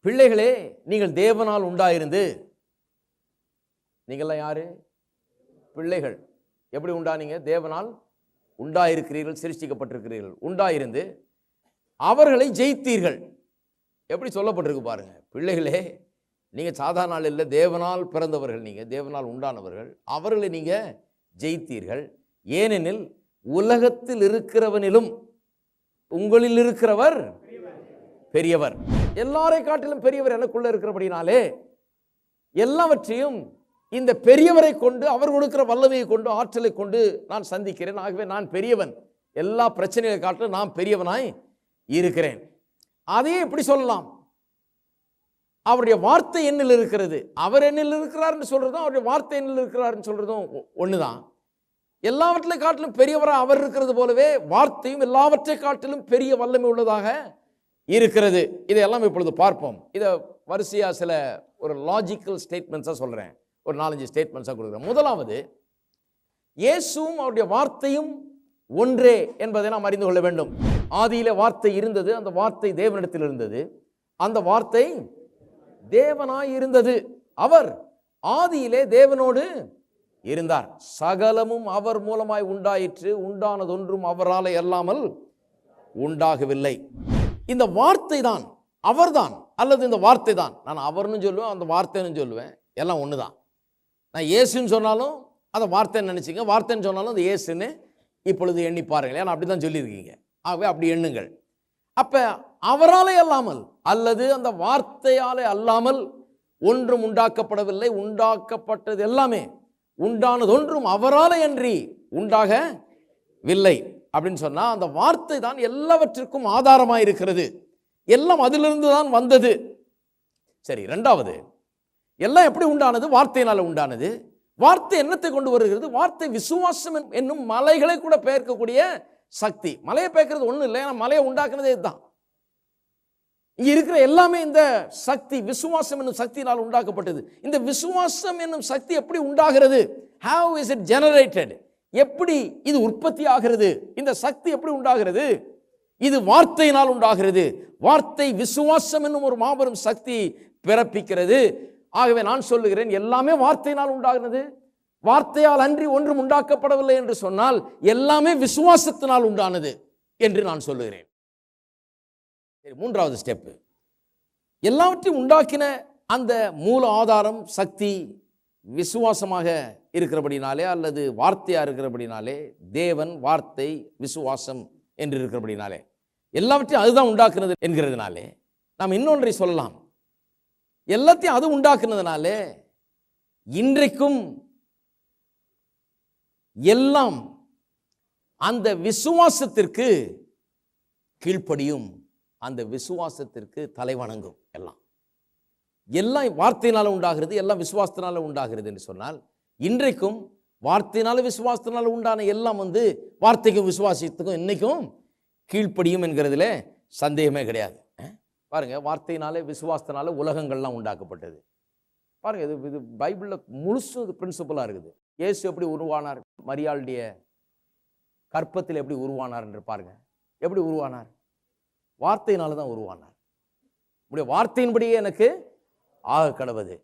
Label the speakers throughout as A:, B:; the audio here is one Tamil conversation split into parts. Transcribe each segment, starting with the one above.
A: பிள்ளைகளே, நீங்கள் தேவனால் உண்டாயிருந்து, நீங்கள்லாம் யாரு? பிள்ளைகள். எப்படி உண்டானீங்க? தேவனால் உண்டாயிருக்கிறீர்கள், சிருஷ்டிக்கப்பட்டிருக்கிறீர்கள். உண்டாயிருந்து அவர்களை ஜெயித்தீர்கள். எப்படி சொல்லப்பட்டிருக்கு பாருங்க. பிள்ளைகளே, நீங்க சாதாரண ஆள் இல்லை, தேவனால் பிறந்தவர்கள், நீங்க தேவனால் உண்டானவர்கள். அவர்களை நீங்க ஜெயித்தீர்கள். ஏனெனில் உலகத்தில் இருக்கிறவனிலும் உங்களில் இருக்கிறவர் பெரியவர். எல்லாரை காட்டிலும் பெரியவர் எனக்குள்ள இருக்கிறபடினாலே எல்லாவற்றையும் இந்த பெரியவரை கொண்டு, அவர் கொடுக்கிற வல்லமையை கொண்டு, ஆற்றலை கொண்டு நான் சந்திக்கிறேன். ஆகவே நான் பெரியவன், எல்லா பிரச்சனைகளை காட்டிலும் நான் பெரியவனாய் இருக்கிறேன். அதையே எப்படி சொல்லலாம்? அவருடைய வார்த்தை என்னில் இருக்கிறது. அவர் என்னில் இருக்கிறார்னு சொல்றதும் அவருடைய வார்த்தை என்னில் இருக்கிறார்னு சொல்றதும் ஒண்ணுதான். எல்லாவற்றை காட்டிலும் பெரியவராக அவர் இருக்கிறது போலவே வார்த்தையும் எல்லாவற்றை காட்டிலும் பெரிய வல்லமை உள்ளதாக இருக்கிறது. இதையெல்லாம் இப்பொழுது பார்ப்போம். இதை வரிசையா சில ஒரு லாஜிக்கல் ஸ்டேட்மெண்ட்ஸா சொல்றேன். ஒரு 4-5 ஸ்டேட்மெண்ட்ஸா கொடுக்குறேன். முதலாவது, இயேசுவும் அவருடைய வார்த்தையும் ஒன்றே என்பதை நாம் அறிந்து கொள்ள வேண்டும். ஆதியிலே வார்த்தை இருந்தது, அந்த வார்த்தை தேவனிடத்தில் இருந்தது, அந்த வார்த்தை தேவனாய் இருந்தது. அவர் ஆதியிலே தேவனோடு இருந்தார். சகலமும் அவர் மூலமாய் உண்டாயிற்று, உண்டானதொன்றும் அவராலே அல்லாமல் உண்டாகவில்லை. இந்த வார்த்தை தான், அவர்தான், அல்லது இந்த வார்த்தை தான். நான் அவர்னு சொல்லுவேன், அந்த வார்த்தைன்னு சொல்லுவேன், எல்லாம் ஒன்று தான். நான் இயேசுன்னு சொன்னாலும் அதை வார்த்தைன்னு நினச்சிங்க, வார்த்தைன்னு சொன்னாலும் அது இயேசுன்னு இப்பொழுது எண்ணி பாருங்கள். ஏன்னா அப்படி தான் சொல்லியிருக்கீங்க. ஆகவே அப்படி எண்ணுங்கள். அப்போ அவராலே அல்லாமல் அல்லது அந்த வார்த்தையாலே அல்லாமல் ஒன்றும் உண்டாக்கப்படவில்லை. உண்டாக்கப்பட்டது எல்லாமே, உண்டானதொன்றும் அவராலே அன்றி உண்டாகவில்லை அப்படின்னு சொன்னா, அந்த வார்த்தை தான் எல்லாவற்றிற்கும் ஆதாரமாக இருக்கிறது. எல்லாம் அதிலிருந்து தான் வந்தது. சரி, இரண்டாவது, எல்லாம் எப்படி உண்டானது? வார்த்தையினால உண்டானது. வார்த்தை என்னத்தை கொண்டு வருகிறது? வார்த்தை விசுவாசம் என்னும் மலைகளை கூட பெயர்க்கக்கூடிய சக்தி. மலையை பெயர்க்கிறது ஒன்றும் இல்லை, ஏன்னா மலையை உண்டாக்குனதே இதுதான். இங்க இருக்கிற எல்லாமே இந்த சக்தி, விசுவாசம் என்னும் சக்தியினால் உண்டாக்கப்பட்டது. இந்த விசுவாசம் என்னும் சக்தி எப்படி உண்டாகிறது? How is it generated? எப்படி இது உற்பத்தி ஆகிறது? இந்த சக்தி எப்படி உண்டாகிறது? இது வார்த்தையினால் உண்டாகிறது. வார்த்தை விசுவாசம் என்னும் ஒரு மாபெரும் சக்தி பிறப்பிக்கிறது. ஆகவே நான் சொல்லுகிறேன், எல்லாமே வார்த்தையினால் உண்டாகிறது. வார்த்தையால் அன்றி ஒன்றும் உண்டாக்கப்படவில்லை என்று சொன்னால் எல்லாமே விசுவாசத்தினால் உண்டானது என்று நான் சொல்லுகிறேன். மூன்றாவது ஸ்டெப், எல்லாவற்றையும் உண்டாக்கின அந்த மூல ஆதாரம் சக்தி விசுவாசமாக இருக்கிறபடினாலே அல்லது வார்த்தையா இருக்கிறபடினாலே, தேவன், வார்த்தை, விசுவாசம் என்று இருக்கிறபடினாலே, எல்லாவற்றையும் அதுதான் உண்டாக்குனது என்கிறதுனாலே நாம் இன்னொன்றை சொல்லலாம். எல்லாத்தையும் அது உண்டாக்குனதுனாலே இன்றைக்கும் எல்லாம் அந்த விசுவாசத்திற்கு கீழ்ப்படியும், அந்த விசுவாசத்திற்கு தலைவணங்கும். எல்லாம் வார்த்தையினால உண்டாகிறது, எல்லாம் விசுவாசத்தினால உண்டாகிறது என்று சொன்னால், இன்றைக்கும் வார்த்தையினால விசுவாசத்தினால உண்டான எல்லாம் வார்த்தைக்கும் விசுவாசத்துக்கும் இன்னைக்கும் கீழ்ப்படியும் என்கிறதுல சந்தேகமே கிடையாது. பாருங்க, வார்த்தையினாலே விசுவாசத்தினால உலகங்கள்லாம் உண்டாக்கப்பட்டது. பாருங்க, இது பைபிள்ல முழுசு பிரின்சிபலா இருக்குது. இயேசு எப்படி உருவானார்? மரியாளுடைய கற்பத்தில் எப்படி உருவானார் என்று பாருங்க. எப்படி உருவானார்? வார்த்தையினால தான் உருவானார். உடைய வார்த்தையின்படியே எனக்கு ஆக கடவது.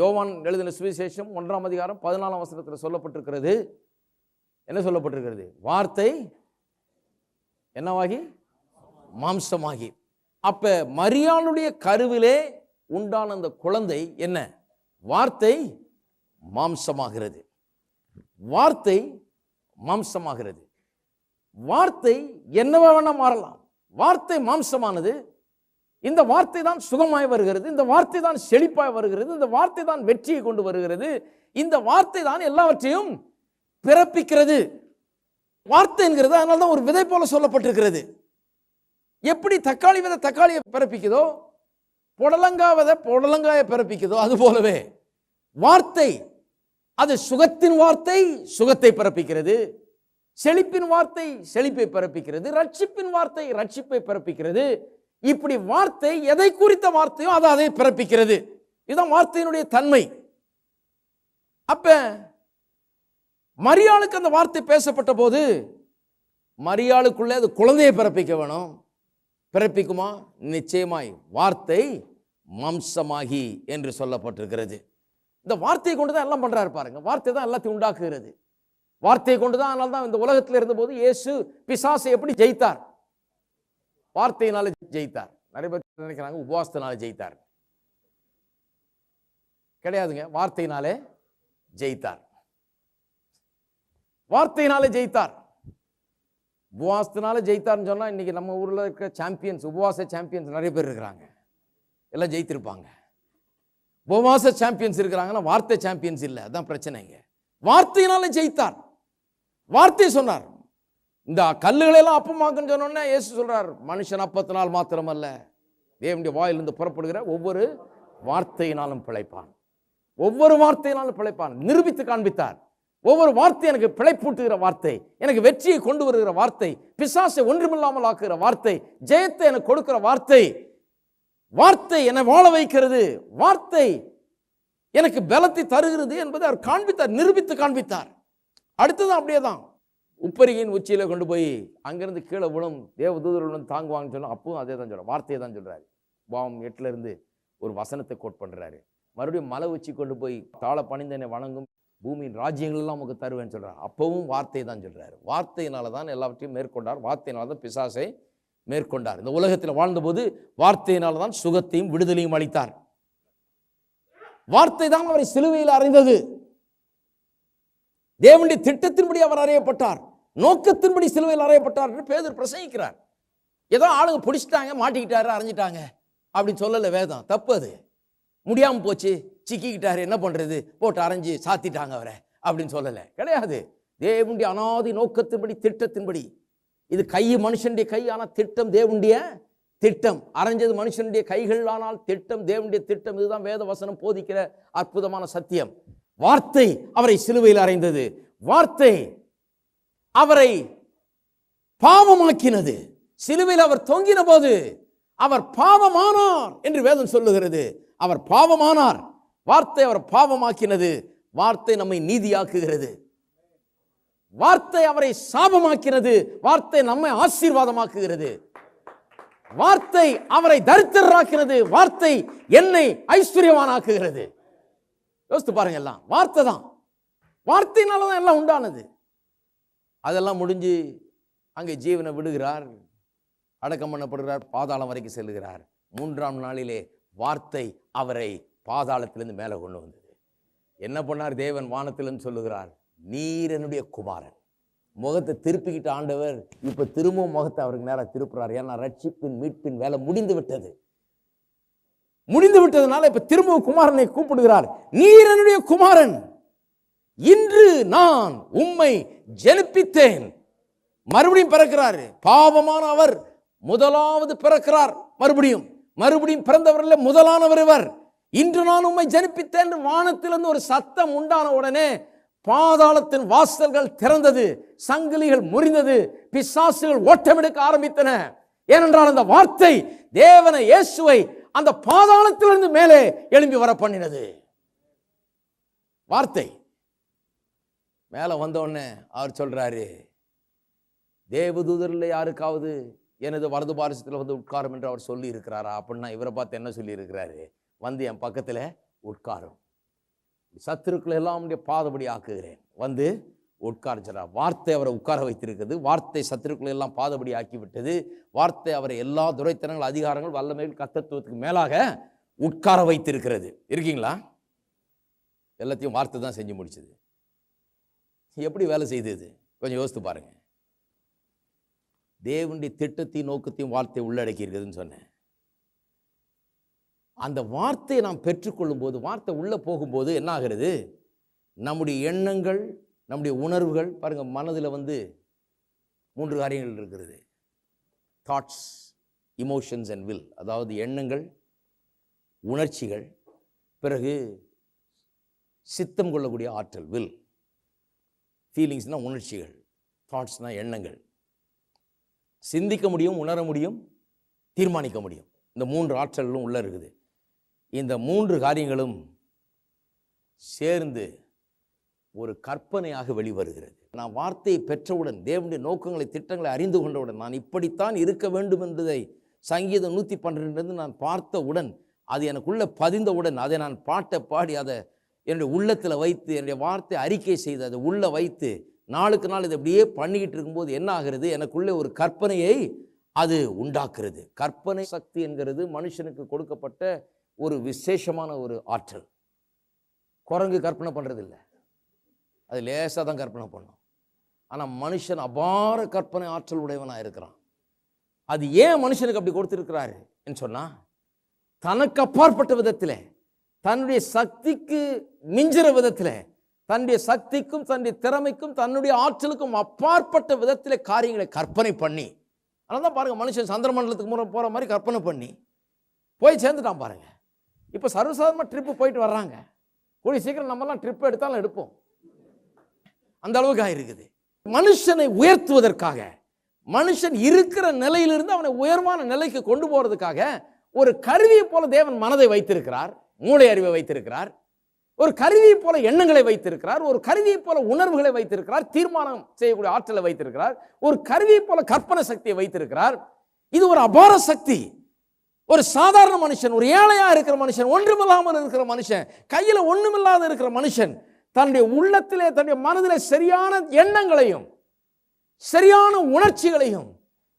A: யோவான் எழுதின சுவிசேஷம் 1ஆம் அதிகாரம் 14ஆம் வசனத்தில் சொல்லப்பட்டிருக்கிறது. என்ன சொல்லப்பட்டிருக்கிறது? வார்த்தை என்னவாகி மாம்சமாகி. அப்ப மரியாளுடைய கருவிலே உண்டான அந்த குழந்தை என்ன? வார்த்தை மாம்சமாகிறது. வார்த்தை மாம்சமாகிறது. வார்த்தை என்னவா வேணா மாறலாம். வார்த்தை மாம்சமானது. இந்த வார்த்தை தான் சுகமாய் வருகிறது, இந்த வார்த்தை தான் செழிப்பாய் வருகிறது, இந்த வார்த்தை தான் வெற்றியை கொண்டு வருகிறது, இந்த வார்த்தை தான் எல்லாவற்றையும் பிறப்பிக்கிறது. வார்த்தை என்கிறது அதனால தான் ஒரு விதை போல சொல்லப்பட்டிருக்கிறது. எப்படி தக்காளி விதை தக்காளியை பிறப்பிக்குதோ, புடலங்கா விதை புடலங்காயை பிறப்பிக்குதோ, அது போலவே வார்த்தை, அது சுகத்தின் வார்த்தை சுகத்தை பிறப்பிக்கிறது, செழிப்பின் வார்த்தை செழிப்பை பிறப்பிக்கிறது, ரட்சிப்பின் வார்த்தை ரட்சிப்பை பிறப்பிக்கிறது. இப்படி வார்த்தை எதை குறித்த வார்த்தையோ அதை பிறப்பிக்கிறது. இதுதான் வார்த்தையினுடைய தன்மை. அப்ப மரியாளுக்கு அந்த வார்த்தை பேசப்பட்ட போது மரியாளுக்குள்ளே அது குழந்தையை பிறப்பிக்க வேணும். பிறப்பிக்குமா? நிச்சயமாய் வார்த்தை மாம்சமாகி என்று சொல்லப்பட்டிருக்கிறது. இந்த வார்த்தையை கொண்டு தான் எல்லாம் பண்றாரு பாருங்க. வார்த்தை தான் எல்லாத்தையும் உண்டாக்குகிறது. வார்த்தையை கொண்டு தான். அதனால தான் இந்த உலகத்தில் இருந்தபோது இயேசு பிசாசை எப்படி ஜெயித்தார்? வார்த்தையினால ஜெயித்தார். நிறைய பேர் நினைக்கிறாங்க உபவாசத்தினால ஜெயித்தார். கிடையாதுங்க. வார்த்தையினாலே ஜெயித்தார். வார்த்தையினாலே ஜெயித்தார். உபவாசத்தினால ஜெயித்தார்னு சொன்னா இன்னைக்கு நம்ம ஊர்ல இருக்க சாம்பியன்ஸ், உபவாச சாம்பியன்ஸ் நிறைய பேர் இருக்கிறாங்க. எல்லாம் ஜெயித்திருப்பாங்க. உபவாச சாம்பியன்ஸ் இருக்கிறாங்கன்னா வார்த்தை சாம்பியன்ஸ் இல்லை. அதான் பிரச்சனைங்க. வார்த்தையினால ஜெயித்தார். வார்த்தை சொன்னார். இந்த கல்லுகளை எல்லாம் அப்பமாக்குன்னு சொன்னோன்னே இயேசு சொல்றார், மனுஷன் அப்பத்தினால் மாத்திரமல்ல, தேவனுடைய வாயிலிருந்து புறப்படுகிற ஒவ்வொரு வார்த்தையினாலும் பிழைப்பான். ஒவ்வொரு வார்த்தையினாலும் பிழைப்பான். நிரூபித்து காண்பித்தார். ஒவ்வொரு வார்த்தை எனக்கு பிழைப்பூட்டுகிற வார்த்தை, எனக்கு வெற்றியை கொண்டு வருகிற வார்த்தை, பிசாசை ஒன்றுமில்லாமல் ஆக்குகிற வார்த்தை, ஜெயத்தை எனக்கு கொடுக்கிற வார்த்தை, வார்த்தை என்னை வாழ வைக்கிறது, வார்த்தை எனக்கு பலத்தை தருகிறது என்பதை அவர் காண்பித்தார், நிரூபித்து காண்பித்தார். அடுத்தது அப்படியே தான். உப்பரியின் உச்சியில கொண்டு போய் அங்கிருந்து கீழே விழும் தேவதூதர்களும் தாங்குவாங்கன்னு சொன்னா அப்பவும் அதே தான் சொல்றாரு. வார்த்தையை தான் சொல்றாரு. பாவம் 8ல இருந்து ஒரு வசனத்தை கோட் பண்றாரு. மறுபடியும் மலை உச்சி கொண்டு போய் தாழ பணிந்தனை வணங்கும் பூமியின் ராஜ்யங்கள் எல்லாம் நமக்கு தருவேன்னு சொல்றாரு. அப்பவும் வார்த்தை தான் சொல்றாரு. வார்த்தையினால தான் எல்லாவற்றையும் மேற்கொண்டார். வார்த்தையினால தான் பிசாசை மேற்கொண்டார். இந்த உலகத்தில் வாழ்ந்தபோது வார்த்தையினால தான் சுகத்தையும் விடுதலையும் அளித்தார். வார்த்தை தான் அவரை சிலுவையில் அறைந்தது. தேவனுடைய திட்டத்தின்படி அவர் அறையப்பட்டார். நோக்கத்தின்படி சிலுவையில் அறையப்பட்டார் என்று பேதுரு பிரசங்கிக்கிறார். ஏதோ ஆளுங்க பிடிச்சிட்டாங்க, மாட்டிக்கிட்டாரு, அரைஞ்சிட்டாங்க அப்படின்னு சொல்லல வேதம். தப்பு. அது முடியாம போச்சு, சிக்கிக்கிட்டாரு, என்ன பண்றது, போட்டு அரைஞ்சு சாத்திட்டாங்க அவரை அப்படின்னு சொல்லல. கிடையாது. தேவனுடைய அனாதி நோக்கத்தின்படி, திட்டத்தின்படி. இது கை மனுஷனுடைய கை, ஆனால் திட்டம் தேவனுடைய திட்டம். அரைஞ்சது மனுஷனுடைய கைகள், ஆனால் திட்டம் தேவனுடைய திட்டம். இதுதான் வேத வசனம் போதிக்கிற அற்புதமான சத்தியம். வார்த்தை அவரை சிலுவையில் அறைந்தது. வார்த்தை அவரை பாவமாக்கினது. சிலுவையில் அவர் தொங்கின போது அவர் பாவமானார் என்று வேதம் சொல்லுகிறது. அவர் பாவமானார். வார்த்தை அவர் பாவமாக்கினது. வார்த்தை நம்மை நீதியாக்குகிறது. வார்த்தை அவரை சாபமாக்கினது. வார்த்தை நம்மை ஆசீர்வாதமாக்குகிறது. வார்த்தை அவரை தரித்திரராக்கினது. வார்த்தை என்னை ஐஸ்வர்யவானாக்குகிறது. யோசித்து பாருங்க. எல்லாம் வார்த்தை தான். வார்த்தையினால தான் எல்லாம் உண்டானது. அதெல்லாம் முடிஞ்சு அங்கே ஜீவனை விடுகிறார், அடக்கம் பண்ணப்படுகிறார், பாதாளம் வரைக்கும் செல்லுகிறார். 3ஆம் நாளிலே வார்த்தை அவரை பாதாளத்திலிருந்து மேலே கொண்டு வந்தது. என்ன பண்ணார் தேவன்? வானத்திலிருந்து சொல்லுகிறார், நீர் என்னுடைய குமாரன். முகத்தை திருப்பிக்கிட்ட ஆண்டவர் இப்ப திரும்பவும் முகத்தை அவருக்கு நேரம் திருப்புறார். ஏன்னா ரட்சிப்பின் மீட்பின் வேலை முடிந்து விட்டது. முடிந்து விட்டதுனால இப்ப திரும்பவும் குமாரனை கூப்பிடுகிறார். நீர் என்னுடைய குமாரன், இன்று நான் உம்மை ஜெனிப்பித்தேன். மறுபடியும் பிறக்கிறார். பாவமான அவர் முதலாவது பிறக்கிறார். மறுபடியும் பிறந்தவர்கள் முதலானவர் இவர். இன்று நான் உம்மை ஜெனிப்பித்தேன். வானத்திலிருந்து ஒரு சத்தம் உண்டான உடனே பாதாளத்தின் வாசல்கள் திறந்தது, சங்கிலிகள் முறிந்தது, பிசாசுகள் ஓட்டமெடுக்க ஆரம்பித்தன. ஏனென்றால் அந்த வார்த்தை தேவனை இயேசுவை அந்த பாதாளத்திலிருந்து மேலே எழும்பி வர பண்ணினது. வார்த்தை மேல வந்த உடனே அவர் சொல்றாரு, தேவதூதரில் யாருக்காவது எனது வலது பாரசத்தில் வந்து உட்காரும் என்று அவர் சொல்லி இருக்கிறாரா? அப்படின்னா இவரை பார்த்து என்ன சொல்லி இருக்கிறாரு? வந்து என் பக்கத்துல உட்காரும், சத்துருக்களை எல்லாம் பாதபடி ஆக்குகிறேன், வந்து உட்கார. வார்த்தை அவரை உட்கார வைத்திருக்கிறது. வார்த்தை சத்துருக்களை எல்லாம் பாதபடி ஆக்கி விட்டது. வார்த்தை அவரை எல்லா துரைத்தனங்கள், அதிகாரங்கள், வல்லமைகள், கர்த்தத்துவத்துக்கு மேலாக உட்கார வைத்திருக்கிறது. இருக்கீங்களா? எல்லாத்தையும் வார்த்தை தான் செஞ்சு முடிச்சது. எப்படி வேலை செய்தது? கொஞ்சம் யோசித்து பாருங்க. தேவனுடைய திட்டத்தையும் நோக்கத்தையும் வார்த்தை உள்ளடக்கி இருக்குதுன்னு சொன்னேன். அந்த வார்த்தையை நாம் பெற்றுக்கொள்ளும் போது, வார்த்தை உள்ள போகும்போது என்ன ஆகிறது? நம்முடைய எண்ணங்கள், நம்முடைய உணர்வுகள் பாருங்க, மனதில் வந்து 3 காரியங்கள் இருக்கிறது. Thoughts, emotions and will. அதாவது எண்ணங்கள், உணர்ச்சிகள், பிறகு சித்தம் கொள்ளக்கூடிய ஆற்றல் வில். ஃபீலிங்ஸ்னா உணர்ச்சிகள், தாட்ஸ்னா எண்ணங்கள். சிந்திக்க முடியும், உணர முடியும், தீர்மானிக்க முடியும். இந்த 3 ஆற்றல்களும் உள்ள இருக்குது. இந்த 3 காரியங்களும் சேர்ந்து ஒரு கற்பனையாக வெளிவருகிறது. நான் வார்த்தையை பெற்றவுடன், தேவனுடைய நோக்கங்களை, திட்டங்களை அறிந்து கொண்டவுடன், நான் இப்படித்தான் இருக்க வேண்டும் என்பதை சங்கீதம் 112 நான் பார்த்தவுடன் அது எனக்குள்ள பதிந்தவுடன் அதை நான் பாட்டை பாடி அதை என்னுடைய உள்ளத்தில் வைத்து என்னுடைய வார்த்தை அறிக்கை செய்து அதை உள்ள வைத்து நாளுக்கு நாள் இதை அப்படியே பண்ணிக்கிட்டு இருக்கும்போது என்ன ஆகிறது, எனக்குள்ளே ஒரு கற்பனையை அது உண்டாக்குறது. கற்பனை சக்தி என்கிறது மனுஷனுக்கு கொடுக்கப்பட்ட ஒரு விசேஷமான ஒரு ஆற்றல். குரங்கு கற்பனை பண்ணுறது இல்லை, அது லேசாக தான் கற்பனை பண்ணும். ஆனால் மனுஷன் அபார கற்பனை ஆற்றல் உடையவனாக இருக்கிறான். அது ஏன் மனுஷனுக்கு அப்படி கொடுத்துருக்கிறாரு என்று சொன்னால், தனக்கு அப்பாற்பட்ட விதத்தில், தன்னுடைய சக்திக்கு மிஞ்சிற விதத்தில், தன்னுடைய சக்திக்கும் தன்னுடைய திறமைக்கும் தன்னுடைய ஆற்றலுக்கும் அப்பாற்பட்ட விதத்தில் காரியங்களை கற்பனை பண்ணி, அதனால தான் பாருங்கள் மனுஷன் சந்திர மண்டலத்துக்கு போகிற மாதிரி கற்பனை பண்ணி போய் சேர்ந்துட்டான் பாருங்க. இப்போ சர்வசாதாரணமாக ட்ரிப்பு போயிட்டு வர்றாங்க. கூடிய சீக்கிரம் நம்மலாம் ட்ரிப் எடுத்தாலும் எடுப்போம், அந்த அளவுக்கு ஆயிருக்குது. மனுஷனை உயர்த்துவதற்காக, மனுஷன் இருக்கிற நிலையிலிருந்து அவனை உயர்வான நிலைக்கு கொண்டு போறதுக்காக ஒரு கருவியை போல தேவன் மனதை வைத்திருக்கிறார், மூளை அறிவை வைத்திருக்கிறார், ஒரு கருவியை போல எண்ணங்களை வைத்திருக்கிறார், ஒரு கருவியை போல உணர்வுகளை வைத்திருக்கிறார், தீர்மானம் செய்யக்கூடிய ஆற்றலை வைத்திருக்கிறார், ஒரு கருவியை போல கற்பனை சக்தியை வைத்திருக்கிறார். இது ஒரு அபார சக்தி. ஒரு சாதாரண மனுஷன், ஒரு ஏழையா இருக்கிற மனுஷன், ஒன்றுமில்லாமல் இருக்கிற மனுஷன், கையில ஒண்ணுமில்லாத இருக்கிற மனுஷன் தன்னுடைய உள்ளத்திலே தன்னுடைய மனதிலே சரியான எண்ணங்களையும் சரியான உணர்ச்சிகளையும்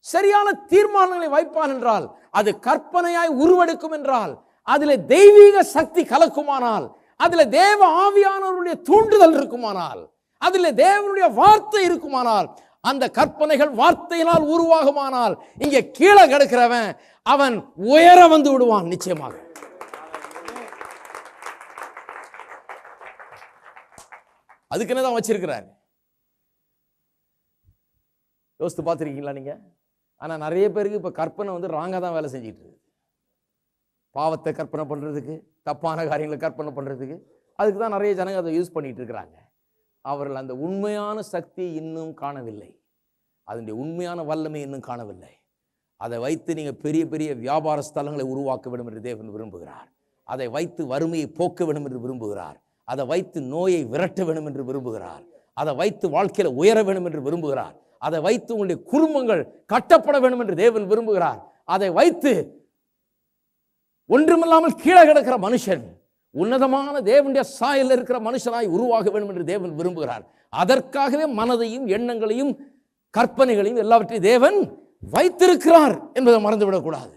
A: சரியான தீர்மானங்களை வைப்பான் என்றால், அது கற்பனையாய் உருவெடுக்கும் என்றால், அதில் தெய்வீக சக்தி கலக்குமானால், அதில் தேவ ஆவியானவருடைய தூண்டுதல் இருக்குமானால், அதில் தேவனுடைய வார்த்தை இருக்குமானால், அந்த கற்பனைகள் வார்த்தையினால் உருவாகுமானால், இங்கே கீழே கிடக்கிறவன் அவன் உயர வந்து விடுவான் நிச்சயமாக. அதுக்கு என்னதான் வச்சிருக்கிறார், யோசித்து பார்த்துருக்கீங்களா நீங்க? ஆனால் நிறைய பேருக்கு இப்போ கற்பனை வந்து ராங்காக தான் வேலை செஞ்சுட்டு இருக்கு. பாவத்தை கற்பனை பண்ணுறதுக்கு, தப்பான காரியங்களை கற்பனை பண்ணுறதுக்கு, அதுக்கு தான் நிறைய ஜனங்க அதை யூஸ் பண்ணிட்டு இருக்கிறாங்க. அவர்கள் அந்த உண்மையான சக்தியை இன்னும் காணவில்லை, அதனுடைய உண்மையான வல்லமை இன்னும் காணவில்லை. அதை வைத்து நீங்கள் பெரிய பெரிய வியாபார ஸ்தலங்களை உருவாக்க வேண்டும் என்று தேவன் விரும்புகிறார். அதை வைத்து வறுமையை போக்க வேண்டும் என்று விரும்புகிறார். அதை வைத்து நோயை விரட்ட வேண்டும் என்று விரும்புகிறார். அதை வைத்து வாழ்க்கையில் உயர வேண்டும் என்று விரும்புகிறார். அதை வைத்து உங்களுடைய குடும்பங்கள் கட்டப்பட வேண்டும் என்று தேவன் விரும்புகிறார். அதை வைத்து ஒன்றுமில்லாமல் கீழே கிடக்கிற மனுஷன் உன்னதமான தேவனுடைய சாயலில் இருக்கிற மனுஷனாய் உருவாக வேண்டும் என்று தேவன் விரும்புகிறார். அதற்காகவே மனதையும் எண்ணங்களையும் கற்பனைகளையும் எல்லாவற்றையும் தேவன் வைத்திருக்கிறார் என்பதை மறந்துவிடக்கூடாது.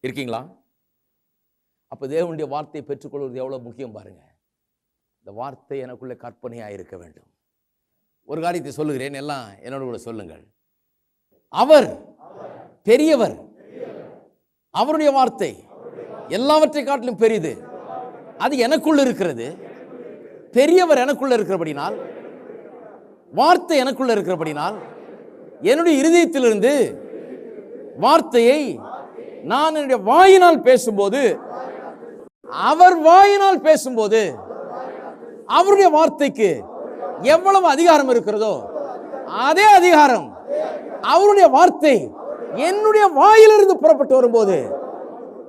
A: இருக்கீங்களா? அப்ப தேவனுடைய வார்த்தையை பெற்றுக்கொள்வது எவ்வளவு முக்கியம் பாருங்க. இந்த வார்த்தை எனக்குள்ள கற்பனையாக இருக்க வேண்டும். ஒரு காரியத்தை சொல்லுகிறேன், எல்லாம் என்னோட கூட சொல்லுங்கள். அவர் பெரியவர், அவருடைய வார்த்தை எல்லாவற்றை காட்டிலும் பெரிது, அது எனக்குள்ள இருக்கிறது. பெரியவர் எனக்குள்ள இருக்கிறபடினால், வார்த்தை எனக்குள்ள இருக்கிறபடினால், என்னுடைய இருதயத்திலிருந்து வார்த்தையை நான் என்னுடைய வாயினால் பேசும்போது, அவர் வாயினால் பேசும்போது, அவருடைய வார்த்தைக்கு எவ்வளவு அதிகாரம் இருக்கிறதோ அதே அதிகாரம் அவருடைய வார்த்தை என்னுடைய வாயிலிருந்து புறப்பட்டு வரும்போது,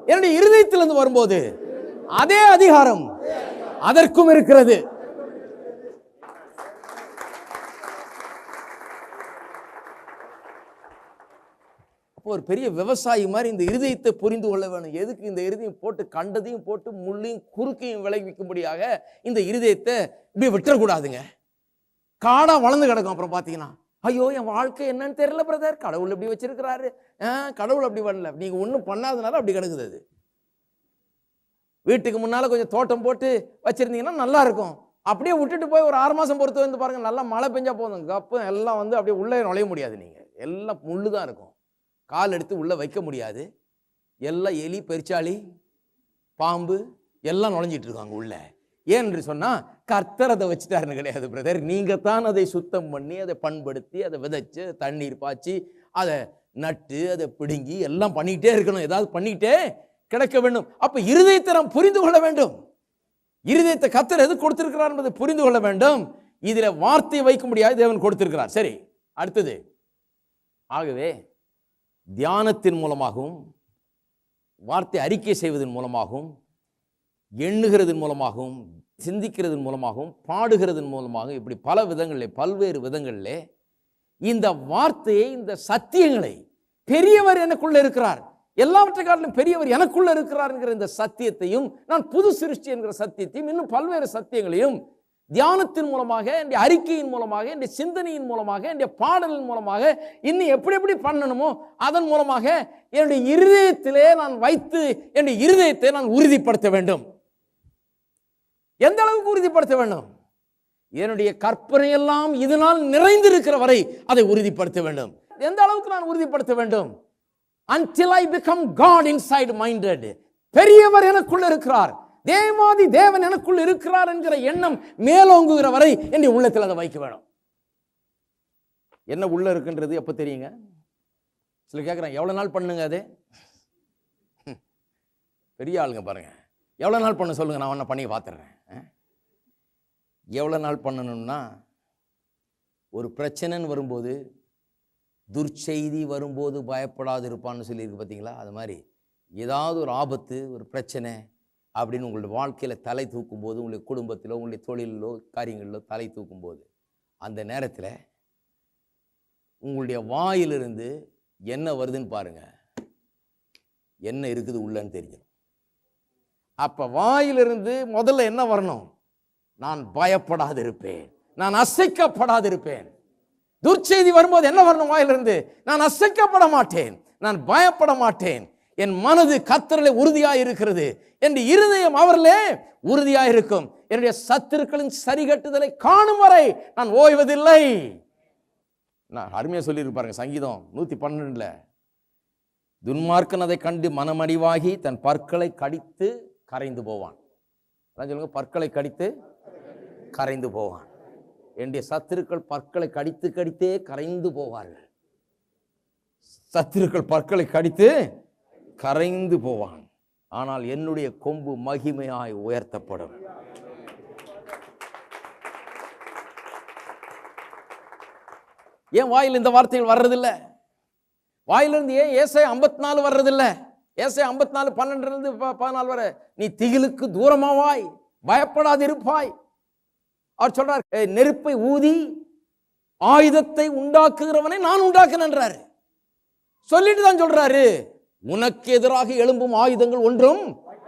A: என்னுடைய இருதயத்திலிருந்து வரும்போது, அதே அதிகாரம் அதற்கும் இருக்கிறது. ஒரு பெரிய விவசாயி மாதிரி இந்த இருதயத்தை புரிந்து கொள்ள வேணும். எதுக்கு இந்த இருதயம் போட்டு கண்டதையும் போட்டு முள்ளையும் குறுக்கையும் விளைவிக்கும்படியாக இந்த இருதயத்தை இப்படி விட்டுறக்கூடாதுங்க. காடா வளர்ந்து கிடக்கும். அப்புறம் பார்த்தீங்கன்னா, ஐயோ என் வாழ்க்கை என்னன்னு தெரியல பிரதர், கடவுள் இப்படி வச்சிருக்கிறாரு. கடவுள் அப்படி வரல, நீங்க ஒன்றும் பண்ணாதனால அப்படி கிடக்குது. அது வீட்டுக்கு முன்னால கொஞ்சம் தோட்டம் போட்டு வச்சிருந்தீங்கன்னா நல்லா இருக்கும். அப்படியே விட்டுட்டு போய் ஒரு 6 மாசம் பொறுத்து வந்து பாருங்க, நல்லா மழை பெஞ்சா போதும், கப்பு எல்லாம் வந்து அப்படியே உள்ளே நுழைய முடியாது. நீங்க எல்லாம் முள்ளு தான் இருக்கும், கால் எடுத்து உள்ள வைக்க முடியாது. எல்லாம் எலி, பெருச்சாளி, பாம்பு எல்லாம் நுழைஞ்சிட்டு இருக்காங்க உள்ள. ஏன்னு சொன்னா கர்த்தர் அதை வச்சுட்டாருன்னு கிடையாது பிரதர். நீங்க தான் அதை சுத்தம் பண்ணி, அதை பண்படுத்தி, அதை விதைச்சு, தண்ணீர் பாய்ச்சி, அதை நட்டு, அதை பிடுங்கி எல்லாம் பண்ணிக்கிட்டே இருக்கணும். ஏதாவது பண்ணிக்கிட்டே கிடக்க வேண்டும். அப்ப இருதயத்தை நாம் புரிந்து கொள்ள வேண்டும். இருதயத்தை கர்த்தர் எது கொடுத்திருக்கிறார் என்பதை புரிந்து கொள்ள வேண்டும். இதுல வார்த்தையை வைக்க முடியாது, தேவன் கொடுத்திருக்கிறார். சரி, அடுத்தது, ஆகவே தியானத்தின் மூலமாகவும், வார்த்தை அறிக்கை செய்வதன் மூலமாகவும், எண்ணுகிறதன் மூலமாகவும், சிந்திக்கிறதன் மூலமாகவும், பாடுகிறதன் மூலமாகவும், இப்படி பல விதங்களில், பல்வேறு விதங்களில் இந்த வார்த்தையை, இந்த சத்தியங்களை, பெரியவர் எனக்குள்ள இருக்கிறார், எல்லாவற்றை காட்டிலும் பெரியவர் எனக்குள்ள இருக்கிறார் என்கிற இந்த சத்தியத்தையும், நான் புது சிருஷ்டி என்கிற சத்தியத்தையும், இன்னும் பல்வேறு சத்தியங்களையும் தியானத்தின் மூலமாக, என்னுடைய அறிக்கையின் மூலமாக, என்னுடைய சிந்தனையின் மூலமாக, என்னுடைய பாடலின் மூலமாக, இன்னும் எப்படி எப்படி பண்ணணுமோ அதன் மூலமாக என்னுடைய இருதயத்திலே நான் வைத்து என்னுடைய இருதயத்தை நான் உறுதிப்படுத்த வேண்டும். எந்த அளவுக்கு உறுதிப்படுத்த வேண்டும்? என்னுடைய கற்பனை எல்லாம் இதனால் நிறைந்திருக்கிற வரை அதை உறுதிப்படுத்த வேண்டும். எந்த அளவுக்கு நான் உறுதிப்படுத்த வேண்டும்? Until I become God inside minded. பெரியவர் எனக்குள்ள இருக்கிறார், தேவாதி தேவன் எனக்குள்ள இருக்கிறார் என்கிற எண்ணம் மேலோங்குகிற வரை என்னுடைய உள்ளத்தில் அதை வைக்க வேணும். என்ன உள்ள இருக்குன்றது எப்ப தெரியுங்க? சில கேட்குறாங்க, எவ்வளவு நாள் பண்ணுங்க? அது பெரிய ஆளுங்க பாருங்க, எவ்வளவு நாள் பண்ண சொல்லுங்க, நான் ஒன்ன பண்ணி பார்த்துடுறேன். எவ்வளவு நாள் பண்ணணும்னா, ஒரு பிரச்சனைன்னு வரும்போது, துர்ச்செய்தி வரும்போது பயப்படாது இருப்பான்னு சொல்லியிருக்கு பார்த்தீங்களா? அது மாதிரி ஏதாவது ஒரு ஆபத்து, ஒரு பிரச்சனை அப்படின்னு உங்களுடைய வாழ்க்கையில் தலை தூக்கும்போது, உங்களுடைய குடும்பத்திலோ உங்களுடைய தொழிலோ காரியங்களிலோ தலை தூக்கும்போது, அந்த நேரத்தில் உங்களுடைய வாயிலிருந்து என்ன வருதுன்னு பாருங்க, என்ன இருக்குது உள்ளன்னு தெரியும். அப்போ வாயிலிருந்து முதல்ல என்ன வரணும்? நான் பயப்படாது இருப்பேன், நான் அசைக்கப்படாது இருப்பேன். துர்ச்செய்தி வரும்போது என்ன வரணும் வாயிலிருந்து? நான் அசைக்கப்பட மாட்டேன், நான் பயப்பட மாட்டேன், என் மனது கர்த்தரிலே உறுதியாக இருக்கிறது, என் இருதயம் அவரிலே உறுதியாக இருக்கும், என்னுடைய சத்துருக்களின் சரிகட்டுதலை காணும் வரை நான் ஓய்வதில்லை. நான் அருமையாக சொல்லியிருப்பாருங்க சங்கீதம் 112. துன்மார்க்கன் அதை கண்டு மனமடிவாகி தன் பற்களை கடித்து கரைந்து போவான். சொல்லுங்க, பற்களை கடித்து கரைந்து போவான். என்னுடைய சத்துருக்கள் பற்களை கடித்து கடித்தே கரைந்து போவார்கள். சத்துருக்கள் பற்களை கடித்து கரைந்து போவான், ஆனால் என்னுடைய கொம்பு மகிமையாய் உயர்த்தப்படும். ஏன் வாயில் இந்த வார்த்தைகள் வர்றதில்லை? வாயிலிருந்து ஏன் ஏசாயா 54 வர்றதில்லை? ஏசாயா 54 12 வரை, நீ திகிலுக்கு தூரமாவாய், பயப்படாது இருப்பாய். அவர் சொல்றார், நெருப்பை ஊதி ஆயுதத்தை உண்டாக்குகிறவனை நான் உண்டாக்குனேன்றாரு. சொல்லிட்டு தான் சொல்றாரு, உனக்கு எதிராக எழும்பும் ஆயுதங்கள் ஒன்றும்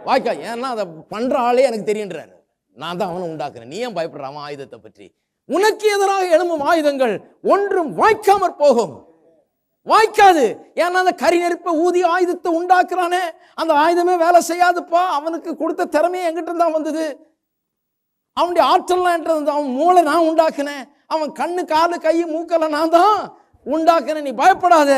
A: வாய்க்கா. ஏன்னா அதை பண்ற ஆளே எனக்கு தெரியுன்றாரு, நான் தான் அவனை உண்டாக்குறேன், நீ ஏன் பயப்படுற அவன் ஆயுதத்தை பற்றி? உனக்கு எதிராக எழும்பும் ஆயுதங்கள் ஒன்றும் வாய்க்காமற் போகும். வாய்க்காது. ஏன்னா அந்த கரி நெருப்பை ஊதி ஆயுதத்தை உண்டாக்குறானே, அந்த ஆயுதமே வேலை செய்யாதுப்பா. அவனுக்கு கொடுத்த திறமையை எங்கிட்ட தான் வந்தது, அவனுடைய ஆற்றல், அவன் மூளை நான் உண்டாக்குனேன், அவன் கண்ணு காலு கை மூக்கெல்லாம் நான் தான் உண்டாக்குனேன், நீ பயப்படாத.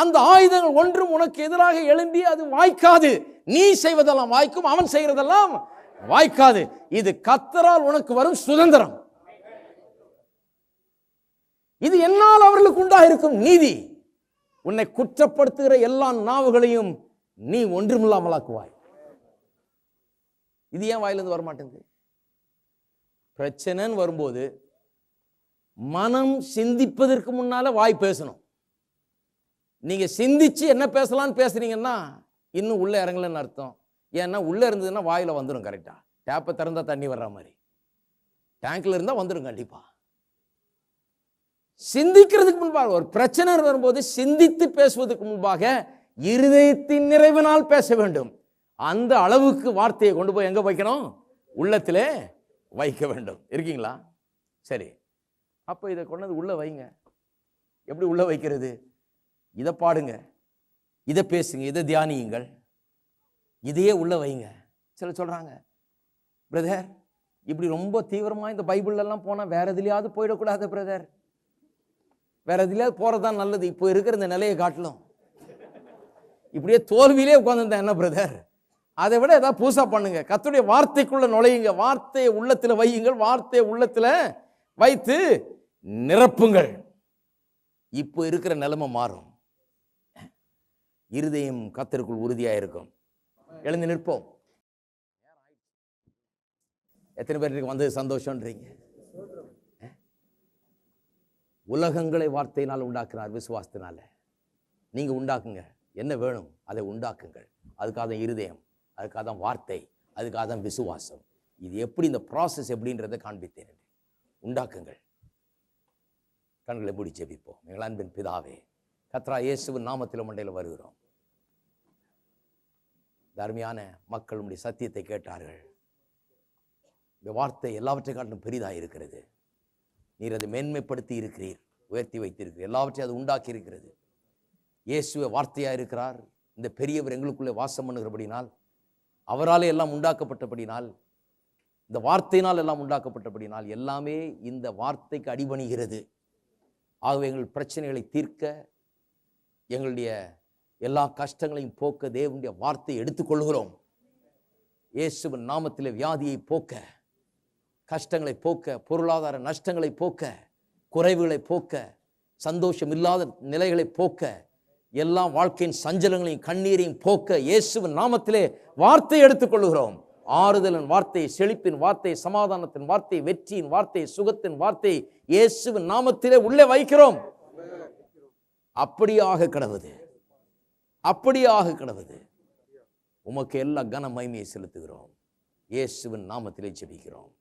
A: அந்த ஆயுதங்கள் ஒன்றும் உனக்கு எதிராக எழும்பி அது வாய்க்காது. நீ செய்வதெல்லாம் வாய்க்கும், அவன் செய்யறதெல்லாம் வாய்க்காது. இது கர்த்தரால் உனக்கு வரும் சுதந்திரம். இது என்னால் அவர்களுக்கு உண்டாயிருக்கும் நீதி. உன்னை குற்றப்படுத்துகிற எல்லா நாவுகளையும் நீ ஒன்றுமில்லாமலாக்குவாய். இது ஏன் வாயிலிருந்து வரமாட்டேங்குது? பிரச்சனைன்னு வரும்போது மனம் சிந்திப்பதற்கு முன்னால வாய் பேசணும். நீங்க சிந்திச்சு என்ன பேசலாம்னு பேசுறீங்கன்னா இன்னும் உள்ள இறங்கலன்னு அர்த்தம். ஏன்னா உள்ள இருந்ததுன்னா வாயில வந்துடும். கரெக்டா டேப்பை திறந்தா தண்ணி வர்ற மாதிரி டேங்க்ல இருந்தா வந்துடும் கண்டிப்பா. சிந்திக்கிறதுக்கு முன்பாக, ஒரு பிரச்சனை வரும்போது சிந்தித்து பேசுவதற்கு முன்பாக இருதயத்தின் நிறைவினால் பேச வேண்டும். அந்த அளவுக்கு வார்த்தையை கொண்டு போய் எங்க வைக்கணும்? உள்ளத்திலே வைக்க வேண்டும். இருக்கீங்களா? சரி, அப்போ இதை கொண்டது உள்ள வைங்க. எப்படி உள்ள வைக்கிறது? இதை பாடுங்க, இதை பேசுங்க, இதை தியானியுங்கள், இதையே உள்ள வைங்க. சில சொல்றாங்க, பிரதர் இப்படி ரொம்ப தீவிரமா இந்த பைபிள் எல்லாம் போனா வேற எதுலையாவது போயிடக்கூடாது பிரதர், வேற எதுலையாவது போறதுதான் நல்லது, இப்போ இருக்கிற இந்த நிலையை காட்டலும். இப்படியே தோல்வியிலே உட்கார்ந்துருந்தா என்ன பிரதர்? அதை விட ஏதாவது புதுசா பண்ணுங்க. கர்த்தருடைய வார்த்தைக்குள்ள நுழையுங்க, வார்த்தையை உள்ளத்துல வையுங்கள், வார்த்தையை உள்ளத்துல வைத்து நிரப்புங்கள். இப்போ இருக்கிற நிலைமை மாறும். இருதயம் கர்த்தருக்குள் உறுதியா இருக்கும். எழுந்து நிற்போம். எத்தனை பேருக்கு வந்து சந்தோஷம்ன்றீங்க? உலகங்களை வார்த்தையினால் உண்டாக்குறார், விசுவாசத்தினால. நீங்க உண்டாக்குங்க. என்ன வேணும் அதை உண்டாக்குங்கள். அதுக்காக தான் இருதயம், அதுக்காக தான் வார்த்தை, அதுக்காக தான் விசுவாசம். இது எப்படி, இந்த ப்ராசஸ் எப்படின்றத காண்பித்தேன். உண்டாக்குங்கள். கண்களை மூடி ஜெபிப்போம். எங்கள் அன்பின் பிதாவே, கர்த்தராகிய இயேசுவின் நாமத்தில் மண்டையில் வருகிறோம். அருமையான மக்கள் உடைய சத்தியத்தை கேட்டார்கள். இந்த வார்த்தை எல்லாவற்றை காட்டிலும் பெரிதாக இருக்கிறது. நீர் அதை மேன்மைப்படுத்தி இருக்கிறீர், உயர்த்தி வைத்திருக்கிறீர், எல்லாவற்றையும் அது உண்டாக்கி இருக்கிறது. இயேசுவே வார்த்தையாக இருக்கிறார். இந்த பெரியவர் எங்களுக்குள்ளே வாசம் பண்ணுகிறபடினால், அவராலே எல்லாம் உண்டாக்கப்பட்டபடினால், இந்த வார்த்தையினால் எல்லாம் உண்டாக்கப்பட்டபடினால் எல்லாமே இந்த வார்த்தைக்கு அடிபணிகிறது. ஆகவே எங்கள் பிரச்சனைகளை தீர்க்க, எங்களுடைய எல்லா கஷ்டங்களையும் போக்க தேவனுடைய வார்த்தையை எடுத்துக்கொள்கிறோம். இயேசுவின் நாமத்திலே வியாதியை போக்க, கஷ்டங்களை போக்க, பொருளாதார நஷ்டங்களை போக்க, குறைவுகளை போக்க, சந்தோஷம் இல்லாத நிலைகளை போக்க, எல்லா வாழ்க்கையின் சஞ்சலங்களையும் கண்ணீரையும் போக்க இயேசுவின் நாமத்திலே வார்த்தையை எடுத்துக்கொள்கிறோம். ஆறுதலின் வார்த்தை, செழிப்பின் வார்த்தை, சமாதானத்தின் வார்த்தை, வெற்றியின் வார்த்தை, சுகத்தின் வார்த்தை இயேசுவின் நாமத்திலே உள்ளே வைக்கிறோம். அப்படியாக கடவுது, அப்படியாக கடவுது. உமக்கு எல்லா கன மகிமையை செலுத்துகிறோம். இயேசுவின் நாமத்திலே ஜெபிக்கிறோம்.